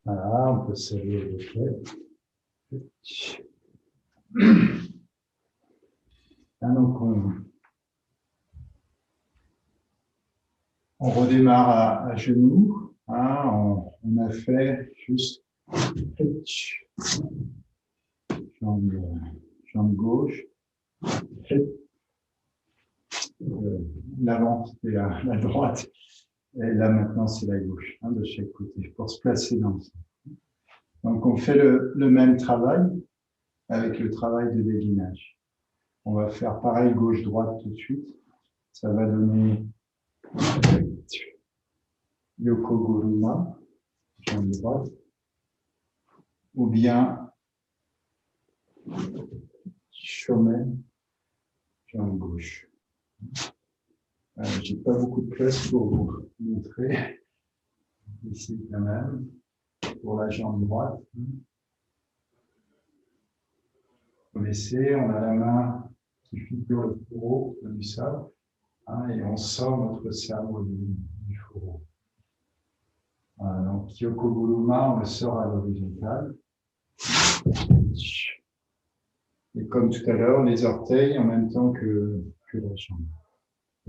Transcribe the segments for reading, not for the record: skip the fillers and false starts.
Voilà, on peut saluer le fait. Donc on redémarre à genoux. On a fait juste jambe gauche. L'avant, c'était la droite. Et là, maintenant, c'est la gauche, de chaque côté, pour se placer dans le centre. Donc, on fait le même travail avec le travail de dégainage. On va faire pareil gauche-droite tout de suite. Ça va donner Yoko Guruma, jambe droite, ou bien Shomen, jambe gauche. J'ai pas beaucoup de place pour vous montrer. Ici, quand même, pour la jambe droite. Vous connaissez, on a la main qui figure le fourreau du sable, et on sort notre cerveau du fourreau. Voilà, donc Kyoko Guruma, on le sort à l'horizontale. Et comme tout à l'heure, les orteils en même temps que la jambe.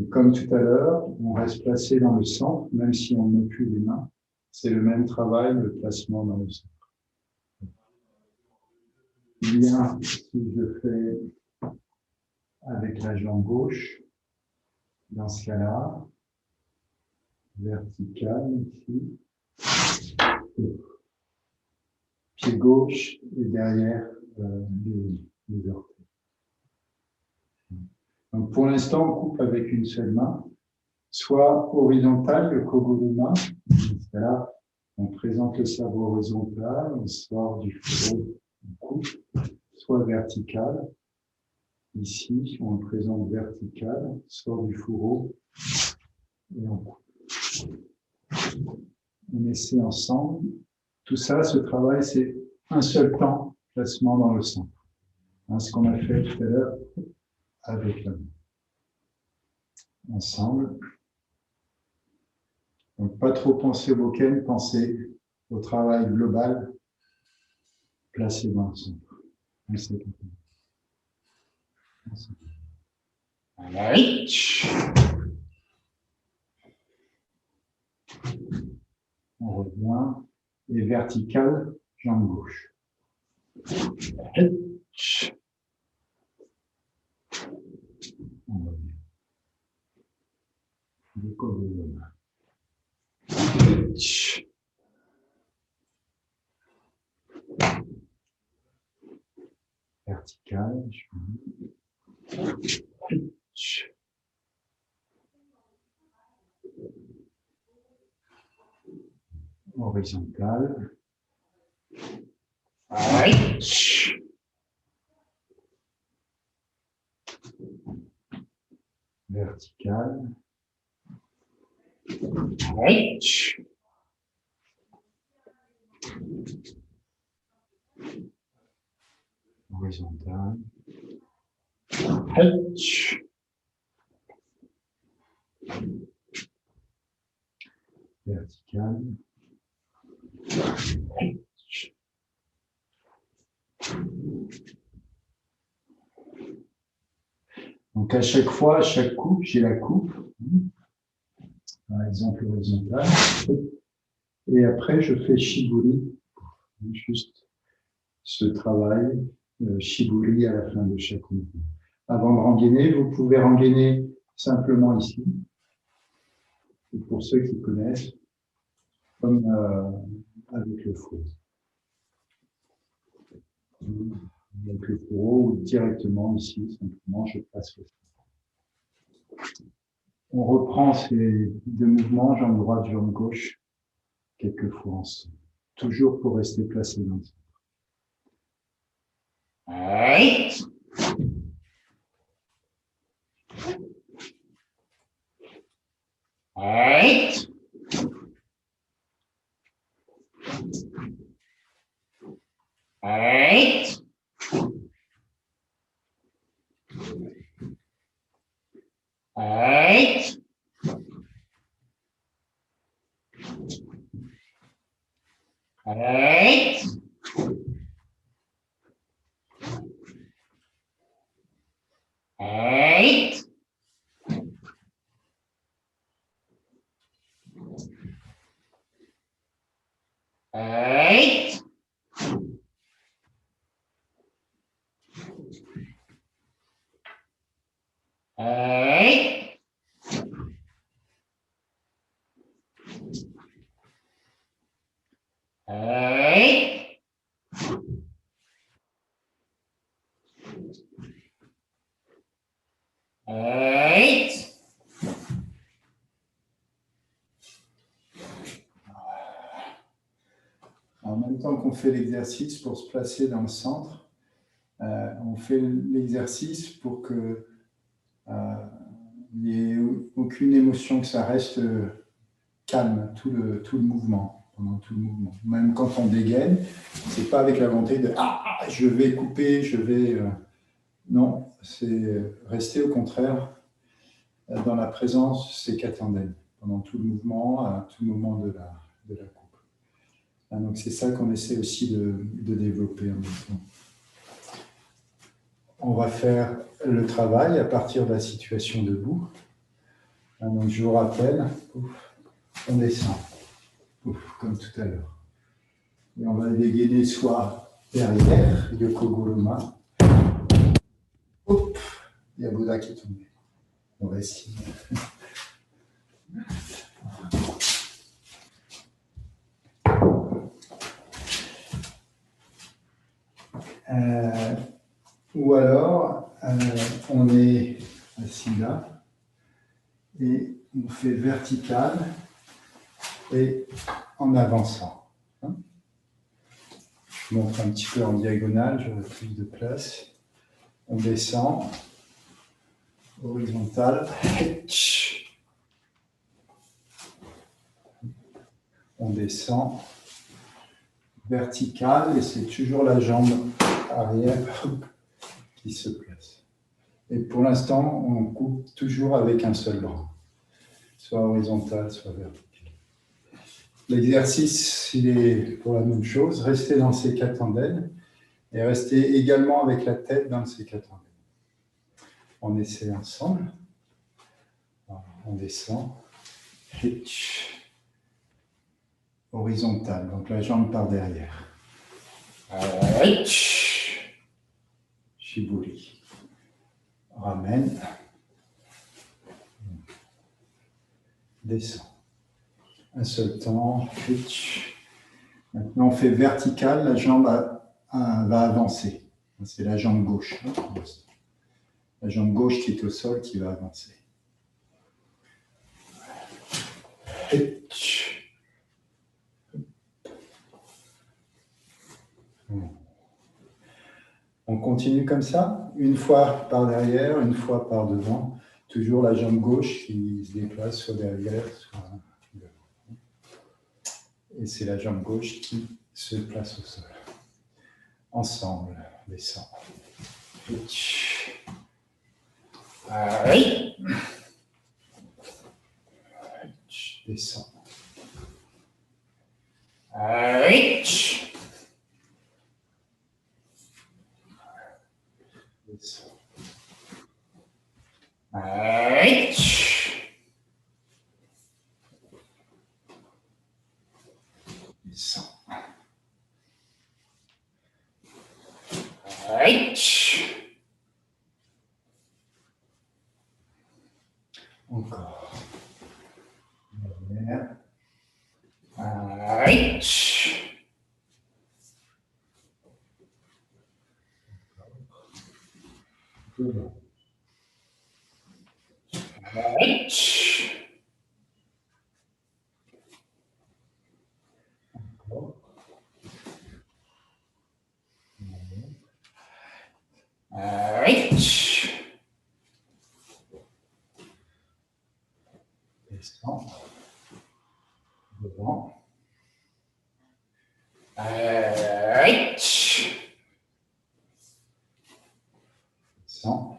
Et comme tout à l'heure, on reste placé dans le centre, même si on ne met plus les mains. C'est le même travail, le placement dans le centre. Bien, si je fais avec la jambe gauche, dans ce cas-là, vertical ici, pied gauche et derrière les orteils. Donc pour l'instant, on coupe avec une seule main, soit horizontal, le Koguruma. Dans ce cas-là, on présente le cerveau horizontal, on sort du fourreau, on coupe, soit vertical. Ici, on le présente vertical, on sort du fourreau et on coupe. On essaie ensemble. Tout ça, ce travail, c'est un seul temps, placement dans le centre. Ce qu'on a fait tout à l'heure avec la main. Ensemble. Donc, pas trop penser au boken, penser au travail global placé dans le centre. On revient. Et vertical, jambe gauche. On revient. Vertical, horizontal, vertical, horizontal, vertical, donc à chaque fois, à chaque coupe, j'ai la coupe, par exemple horizontale, et après je fais shiburi, juste ce travail shiburi à la fin de chaque mouvement. Avant de rengainer, vous pouvez rengainer simplement ici, et pour ceux qui connaissent, comme avec le fourreau. Avec le fourreau ou directement ici, simplement je passe le fourreau. On reprend ces deux mouvements, jambe droite, jambe gauche, quelques fois ensemble. Toujours pour rester placé dans le centre. Eight. Eight. Eight. Eight. Eight. En même temps qu'on fait l'exercice pour se placer dans le centre, on fait l'exercice pour que il n'y ait aucune émotion, que ça reste calme, tout le mouvement, pendant tout le mouvement. Même quand on dégaine, c'est pas avec la volonté de « Ah, je vais couper, je vais… Non, c'est rester au contraire dans la présence, c'est qu'attendait pendant tout le mouvement, à tout moment de la coupe. Donc c'est ça qu'on essaie aussi de développer en même temps. On va faire le travail à partir de la situation debout. Donc je vous rappelle, on descend, comme tout à l'heure. Et on va dégainer soit derrière, Yoko Guruma. Hop, il y a Bouddha qui est tombé. On va essayer. Ou alors, on est assis là et on fait vertical et en avançant. Je montre un petit peu en diagonale, j'aurai plus de place. On descend, horizontal, on descend, vertical, et c'est toujours la jambe arrière qui se place. Et pour l'instant, on coupe toujours avec un seul bras, soit horizontal, soit vertical. L'exercice, il est pour la même chose, rester dans ces quatre tendelles et rester également avec la tête dans ces quatre tendelles. On essaie ensemble. On descend. Horizontal, donc la jambe par derrière. Shiburi. Ramène. Descend. Un seul temps. Maintenant, on fait vertical, la jambe va avancer. C'est la jambe gauche. La jambe gauche qui est au sol qui va avancer. On continue comme ça, une fois par derrière, une fois par devant. Toujours la jambe gauche qui se déplace soit derrière, soit devant. Et c'est la jambe gauche qui se place au sol. Ensemble, descend. Descend. Descend. Descend. Encore. Derrière. Devant. Encore. Descend. Devant. Descend.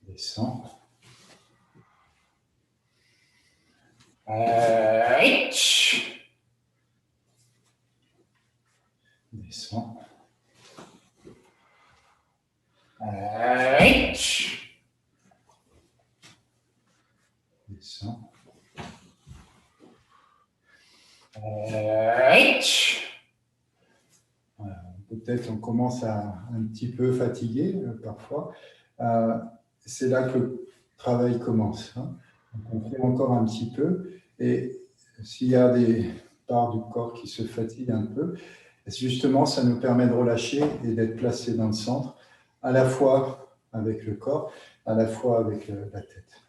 Descend. Descend. Descend. Peut-être on commence à un petit peu fatiguer parfois. C'est là que le travail commence. Hein. Donc on fait encore un petit peu. Et s'il y a des parts du corps qui se fatiguent un peu, justement, ça nous permet de relâcher et d'être placé dans le centre, à la fois avec le corps, à la fois avec la tête.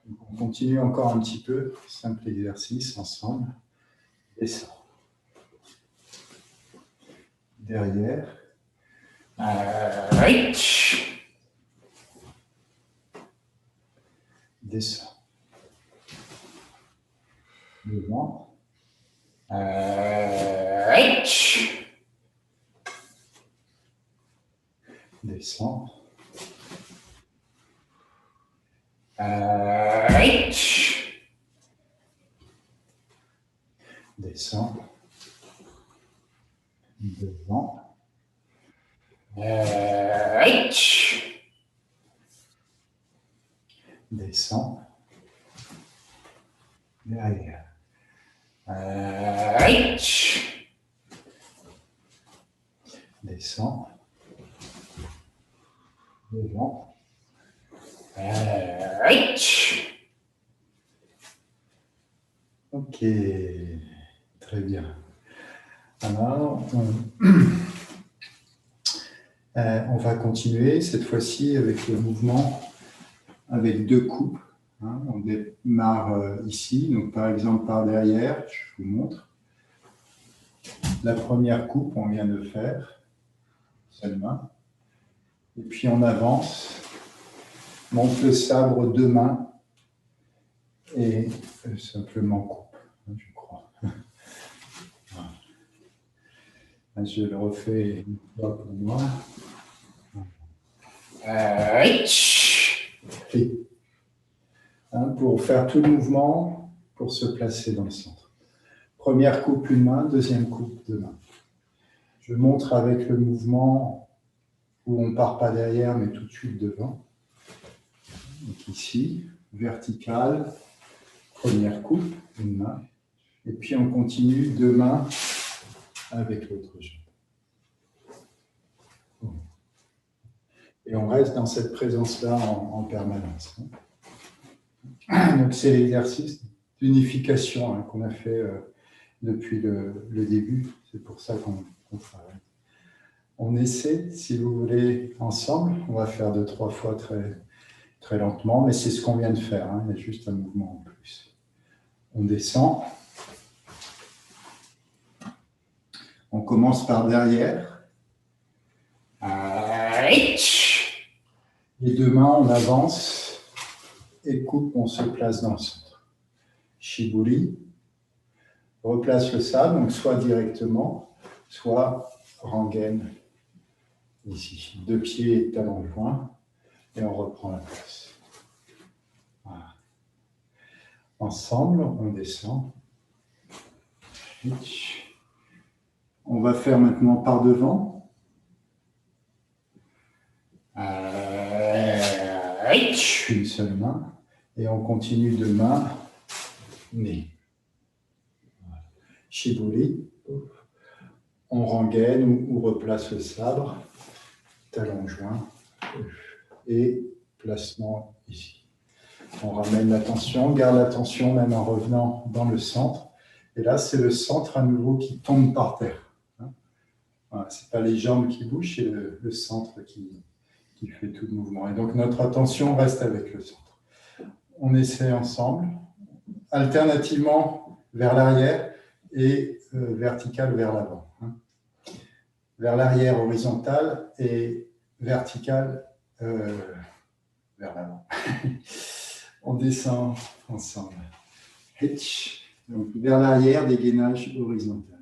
Donc on continue encore un petit peu, simple exercice ensemble. Descend. Derrière. Descend. Devant. Descend. Descend. Devant. Descend. Derrière. Descend. Devant. Ok, très bien. Alors, on va continuer cette fois-ci avec le mouvement avec 2 coupes. Hein. On démarre ici, donc par exemple par derrière, je vous montre. La première coupe, on vient de faire, seule main. Et puis on avance, monte le sabre 2 mains et simplement coupe, je crois. Je le refais une fois pour moi. Pour faire tout le mouvement, pour se placer dans le centre. Première coupe, une main, deuxième coupe, 2 mains. Je montre avec le mouvement où on ne part pas derrière, mais tout de suite devant. Donc ici, vertical, première coupe, une main. Et puis on continue 2 mains avec l'autre jambe. Et on reste dans cette présence-là en permanence. Donc c'est l'exercice d'unification qu'on a fait depuis le début. C'est pour ça qu'on travaille. On essaie, si vous voulez, ensemble. On va faire 2-3 fois très, très lentement, mais c'est ce qu'on vient de faire. Il y a juste un mouvement en plus. On descend. On commence par derrière. Les 2 mains, on avance et coupe, on se place dans le centre. Shiburi. Replace le sabre, donc soit directement, soit rengaine ici. 2 pieds talons joints et on reprend la place. Voilà. Ensemble, on descend. On va faire maintenant par devant. Une seule main. Et on continue de main, nez. Voilà. Shiburi. On rengaine ou replace le sabre. Talon joint. Et placement ici. On ramène l'attention, garde l'attention même en revenant dans le centre. Et là, c'est le centre à nouveau qui tombe par terre. Voilà, ce n'est pas les jambes qui bougent, c'est le centre qui fait tout le mouvement. Et donc, notre attention reste avec le centre. On essaie ensemble, alternativement vers l'arrière et vertical vers l'avant. Vers l'arrière, horizontal, et vertical vers l'avant. On descend ensemble. Donc, vers l'arrière, dégainage horizontal.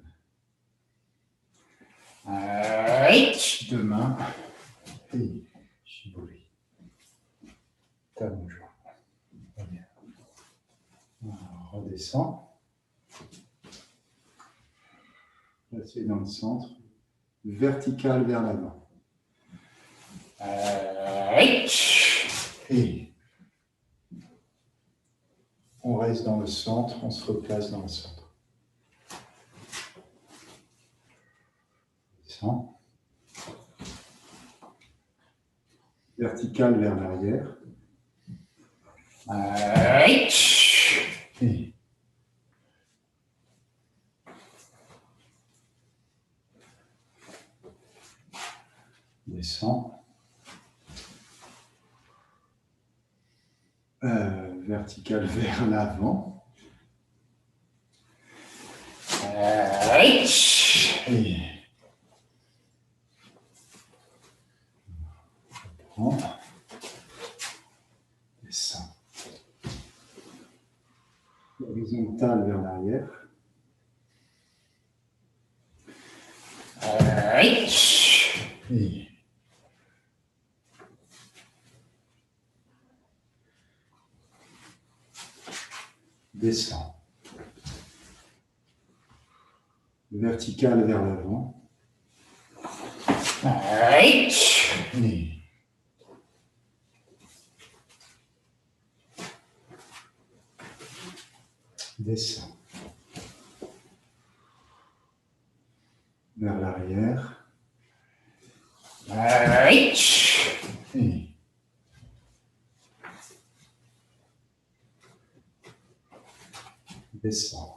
2 mains. Et shiburi. Talon joint. On redescend. Placé dans le centre. vertical vers l'avant. 8, Et on reste dans le centre, on se replace dans le centre. Descend. Vertical vers l'arrière. 8, Et descend. Vertical vers l'avant. 8, Et on descend. Horizontal vers l'arrière. 8, Et descend. Vertical vers l'avant. 8, Et descend. Vers l'arrière. 8, Et descend.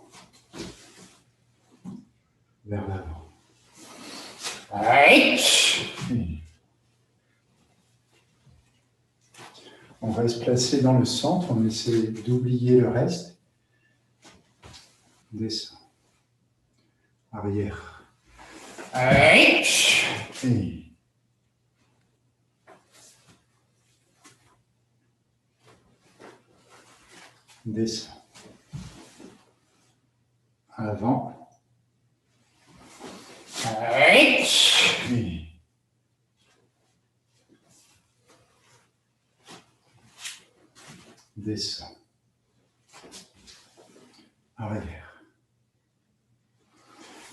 Vers l'avant. 8, Et on reste placé dans le centre, on essaie d'oublier le reste. Descend. Arrière. 8, Et descend. Avant. 8, Et descend. Arrière.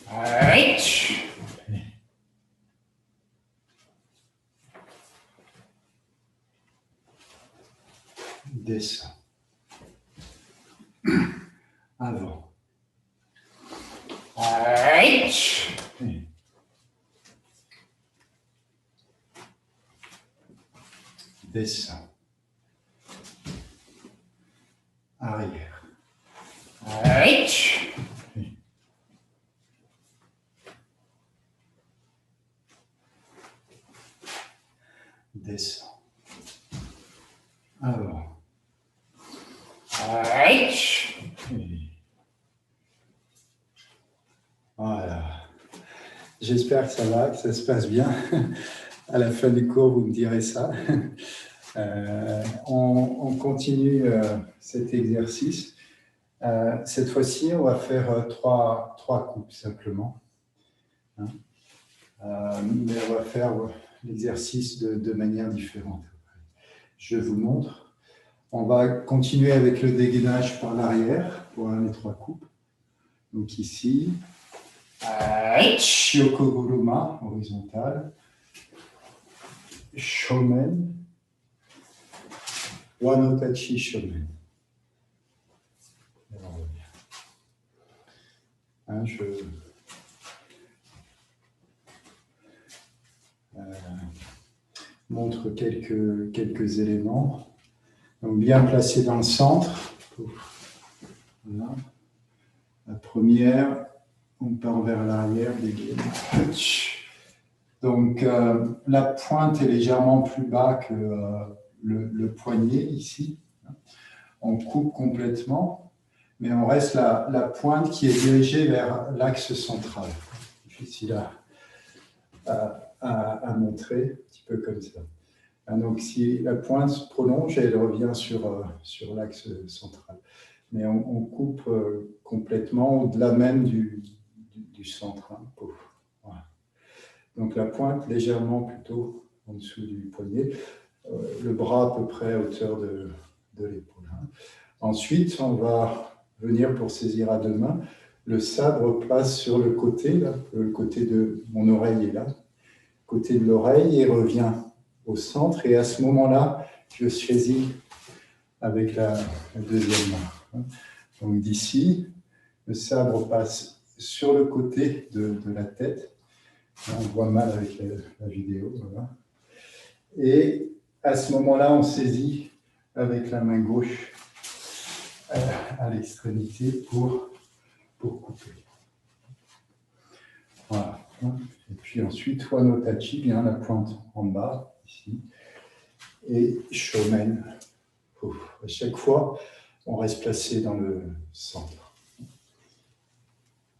8, Et descend. Avant. 8, Et descend. Arrière. 8, Et descend. Avant. 8, Et voilà. J'espère que ça va, que ça se passe bien. À la fin du cours, vous me direz ça. On continue cet exercice. Cette fois-ci, on va faire trois coupes simplement. Hein. Mais on va faire l'exercice de manière différente. Je vous montre. On va continuer avec le dégainage par l'arrière pour les trois coupes. Donc ici, 8, Shiokoguruma, horizontal, Shomen, Wanotachi Shomen. Et on revient. Hein, je montre quelques éléments. Donc bien placé dans le centre. Voilà. La première, on part vers l'arrière, dégaine. Donc la pointe est légèrement plus bas que le poignet ici. On coupe complètement, mais on reste la pointe qui est dirigée vers l'axe central. Difficile à montrer, un petit peu comme ça. Donc si la pointe se prolonge, elle revient sur l'axe central. Mais on coupe complètement au-delà même du centre. Hein. Voilà. Donc la pointe légèrement plutôt en dessous du poignet, le bras à peu près à hauteur de l'épaule. Hein. Ensuite, on va venir pour saisir à deux mains le sabre passe sur le côté, là, le côté de mon oreille est là, côté de l'oreille et revient au centre. Et à ce moment-là, je saisis avec la deuxième main. Donc d'ici, le sabre passe sur le côté de la tête. On voit mal avec la vidéo. Voilà. Et à ce moment-là, on saisit avec la main gauche à l'extrémité pour couper. Voilà. Et puis ensuite, Wano Tachi, bien la pointe en bas, ici. Et Shomen. À chaque fois, on reste placé dans le centre.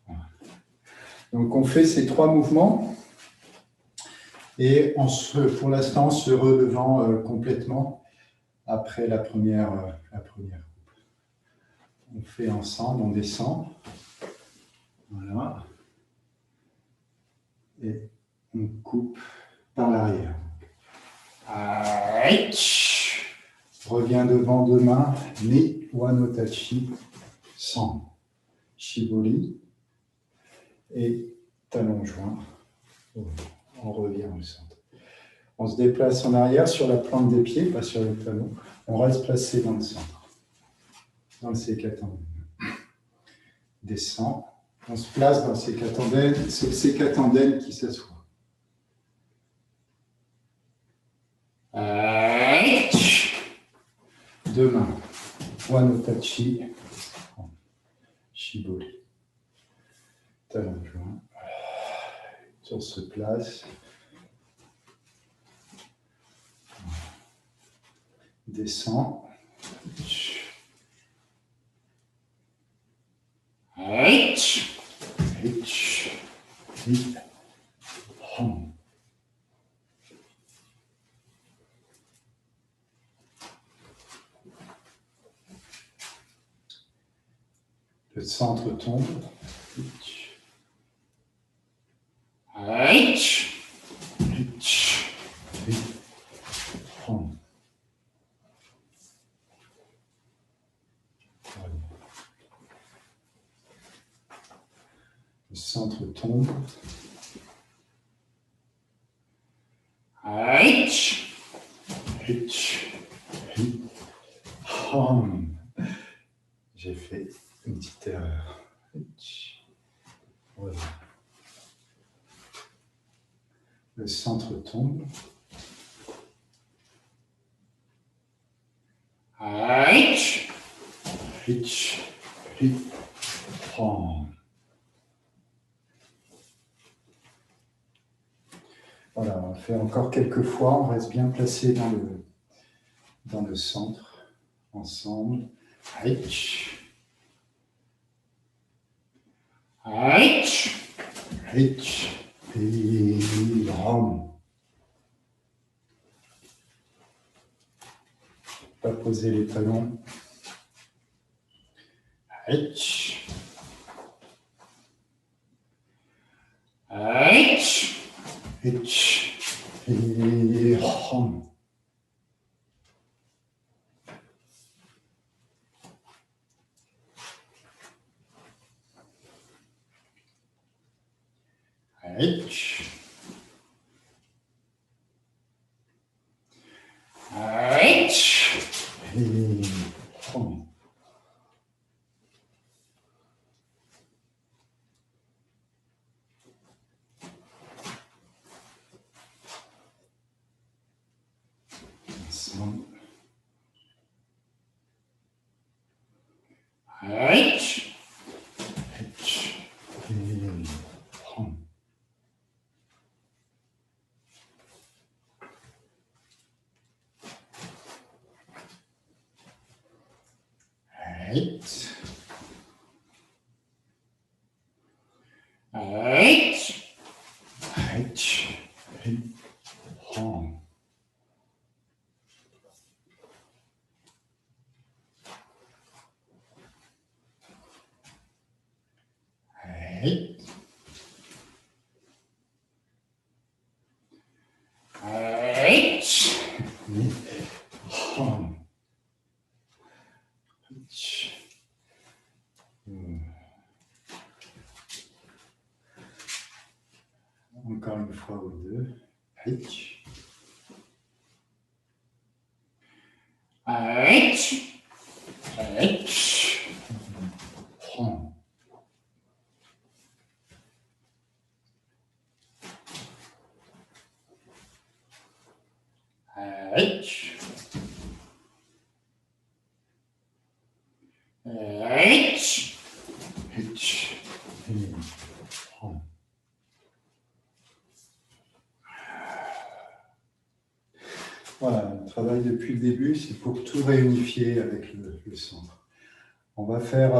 Voilà. Donc on fait ces 3 mouvements. Et pour l'instant, on se relevant complètement après la première coupe. On fait ensemble, on descend. Voilà. Et on coupe par l'arrière. Reviens devant 2 mains, ni Wano Tachi, sans Shibori et talon joint. On revient au centre. On se déplace en arrière sur la plante des pieds, pas sur les talons. On reste placé dans le centre, dans le sékatanden. Descend. On se place dans le sékatanden. C'est le sékatanden qui s'assoit. Deux mains. Wano Tachi. Shibori. Talon joint. On se place. Descend. Le centre tombe. Le centre tombe. J'ai fait une petite erreur. Voilà. Le centre tombe. Voilà, on fait encore quelques fois, on reste bien placé dans le centre, ensemble. Et ram. Pas poser les talons. Et ram. Encore une fois ou deux. Hitch. Hitch. Hitch. Hum. Hitch. Hitch. Hitch. Hum. Voilà, le travail depuis le début, c'est pour tout réunifier avec le centre. On va faire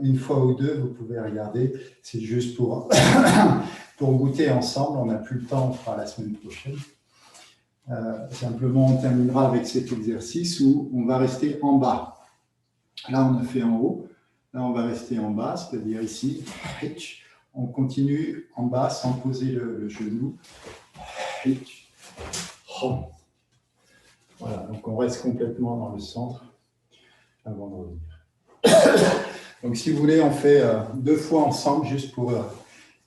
une fois ou deux, vous pouvez regarder, c'est juste pour, pour goûter ensemble, on n'a plus le temps, on fera la semaine prochaine. Simplement, on terminera avec cet exercice où on va rester en bas. Là, on a fait en haut, là, on va rester en bas, c'est-à-dire ici, on continue en bas sans poser le genou. Voilà, donc on reste complètement dans le centre avant de revenir. Donc si vous voulez, on fait 2 fois ensemble juste pour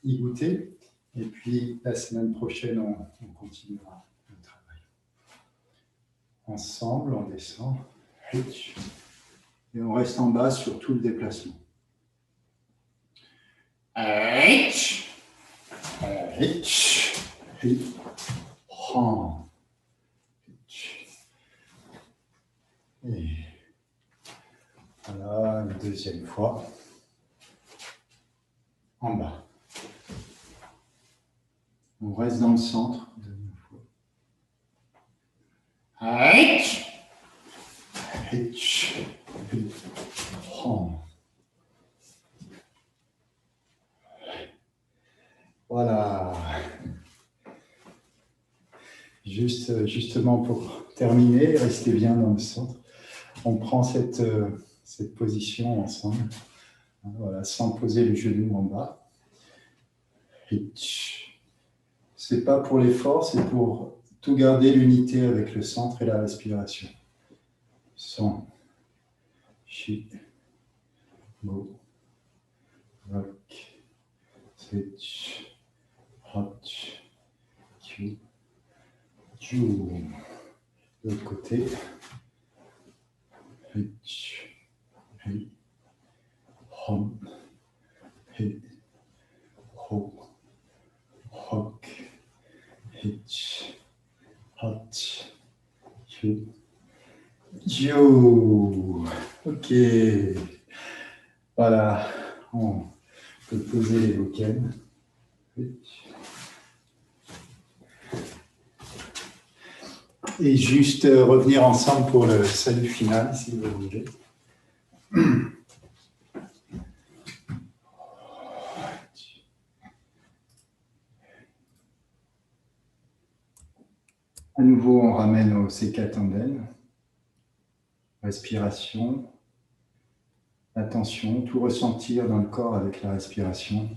y goûter. Et puis la semaine prochaine, on continuera le travail. Ensemble, on descend. Et on reste en bas sur tout le déplacement. Hitch. Hitch. Hitch. Et voilà, une deuxième fois. En bas. On reste dans le centre. Deuxième fois. Hitch. Hitch. Voilà. Justement pour terminer, restez bien dans le centre. On prend cette position ensemble. Voilà, sans poser le genou en bas. C'est pas pour l'effort, c'est pour tout garder l'unité avec le centre et la respiration. Son, chi, mo, rock, switch, hot, q, ju. De l'autre côté. Hitch, hi, hom, hi, ho, hock, hitch, hot, q, ju. Ok. Voilà. On peut poser les vocales. Et juste revenir ensemble pour le salut final, si vous voulez. À nouveau, on ramène au Sekatanden. Respiration. Attention, tout ressentir dans le corps avec la respiration.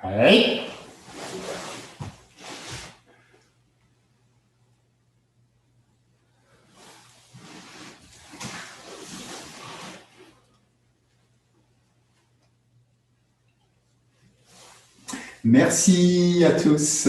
Hitch. Merci à tous.